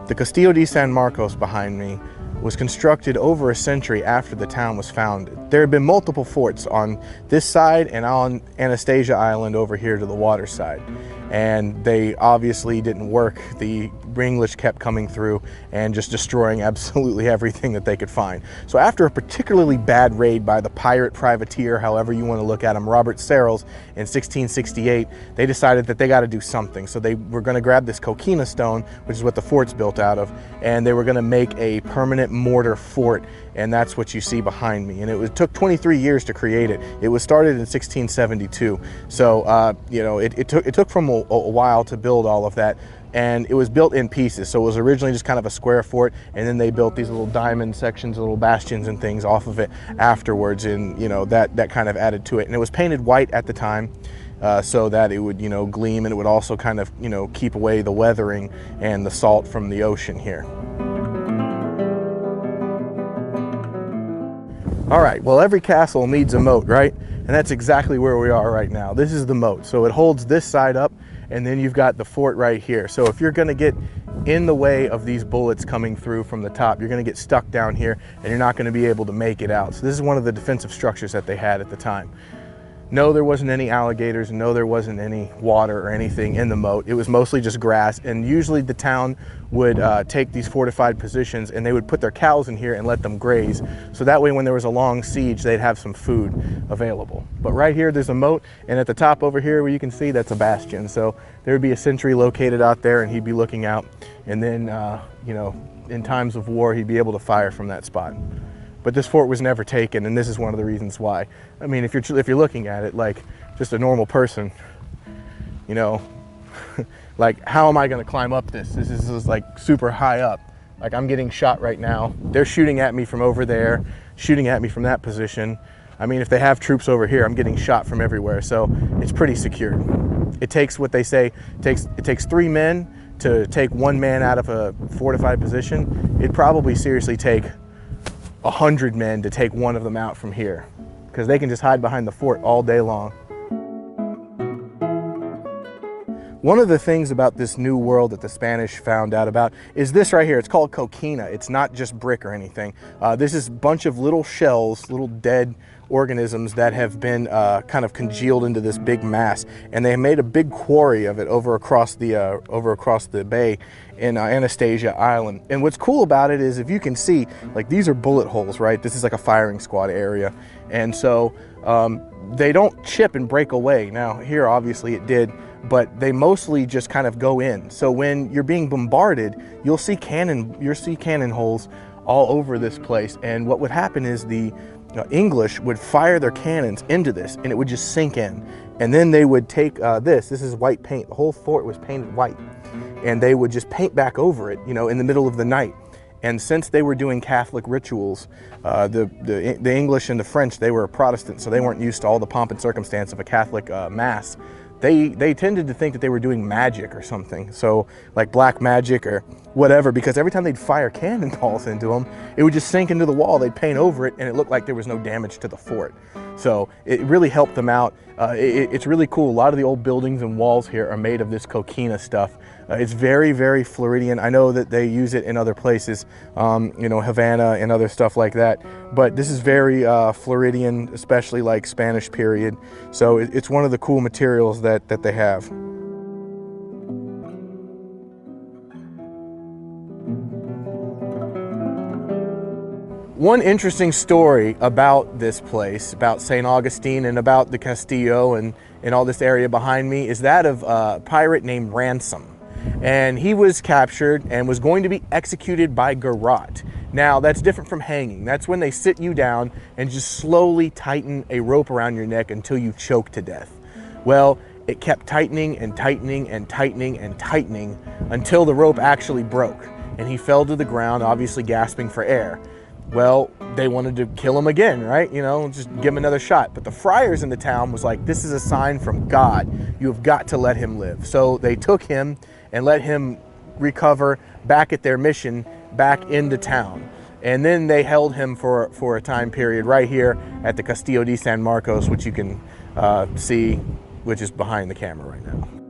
The Castillo De San Marcos behind me was constructed over a century after the town was founded. There had been multiple forts on this side and on Anastasia Island over here to the water side. And they obviously didn't work. The English kept coming through and just destroying absolutely everything that they could find. So after a particularly bad raid by the pirate privateer, however you want to look at him, Robert Serrels, in 1668, they decided that they got to do something. So they were going to grab this Coquina stone, which is what the fort's built out of, and they were going to make a permanent mortar fort, and that's what you see behind me. And it took 23 years to create it. It was started in 1672. So, you know, it took from a while to build all of that. And it was built in pieces. So it was originally just kind of a square fort, and then they built these little diamond sections, little bastions and things off of it afterwards, and you know, that kind of added to it. And it was painted white at the time, so that it would, you know, gleam, and it would also kind of, you know, keep away the weathering and the salt from the ocean here. All right, well, every castle needs a moat, right? And that's exactly where we are right now. This is the moat. So it holds this side up, and then you've got the fort right here. So if you're gonna get in the way of these bullets coming through from the top, you're gonna get stuck down here and you're not gonna be able to make it out. So this is one of the defensive structures that they had at the time. No, there wasn't any alligators. No, there wasn't any water or anything in the moat. It was mostly just grass, and usually the town would take these fortified positions and they would put their cows in here and let them graze. So that way when there was a long siege, they'd have some food available. But right here, there's a moat, and at the top over here where you can see, that's a bastion. So there would be a sentry located out there, and he'd be looking out. And then, you know, in times of war, he'd be able to fire from that spot. But this fort was never taken, and this is one of the reasons why. I mean, if you're looking at it like just a normal person, you know, like, how am I going to climb up this? This is like super high up. Like, I'm getting shot right now. They're shooting at me from over there, shooting at me from that position. I mean, if they have troops over here, I'm getting shot from everywhere. So it's pretty secure. It takes, what they say, it takes 3 men to take 1 man out of a fortified position. It'd probably seriously take 100 men to take 1 of them out from here, because they can just hide behind the fort all day long. One of the things about this new world that the Spanish found out about is this right here. It's called Coquina. It's not just brick or anything. This is a bunch of little shells, little dead organisms that have been kind of congealed into this big mass, and they made a big quarry of it over across the bay in Anastasia Island. And what's cool about it is, if you can see, like, these are bullet holes, right? This is like a firing squad area, and so they don't chip and break away. Now here, obviously it did, but they mostly just kind of go in. So when you're being bombarded, you'll see cannon holes all over this place. And what would happen is the English would fire their cannons into this, and it would just sink in. And then they would take this is white paint. The whole fort was painted white, and they would just paint back over it, you know, in the middle of the night. And since they were doing Catholic rituals, the English and the French, they were Protestant, so they weren't used to all the pomp and circumstance of a Catholic mass. They tended to think that they were doing magic or something, so like black magic or whatever, because every time they'd fire cannonballs into them, it would just sink into the wall. They'd paint over it, and it looked like there was no damage to the fort. So it really helped them out. It's really cool. A lot of the old buildings and walls here are made of this Coquina stuff. It's very, very Floridian. I know that they use it in other places, you know, Havana and other stuff like that. But this is very Floridian, especially like Spanish period. So it's one of the cool materials that they have. One interesting story about this place, about St. Augustine and about the Castillo and all this area behind me, is that of a pirate named Ransom. And he was captured and was going to be executed by garrote. Now, that's different from hanging. That's when they sit you down and just slowly tighten a rope around your neck until you choke to death. Well, it kept tightening and tightening and tightening and tightening until the rope actually broke, and he fell to the ground, obviously gasping for air. Well, they wanted to kill him again, right? You know, just give him another shot. But the friars in the town was like, this is a sign from God. You have got to let him live. So they took him and let him recover back at their mission back into town. And then they held him for a time period right here at the Castillo De San Marcos, which you can see, which is behind the camera right now.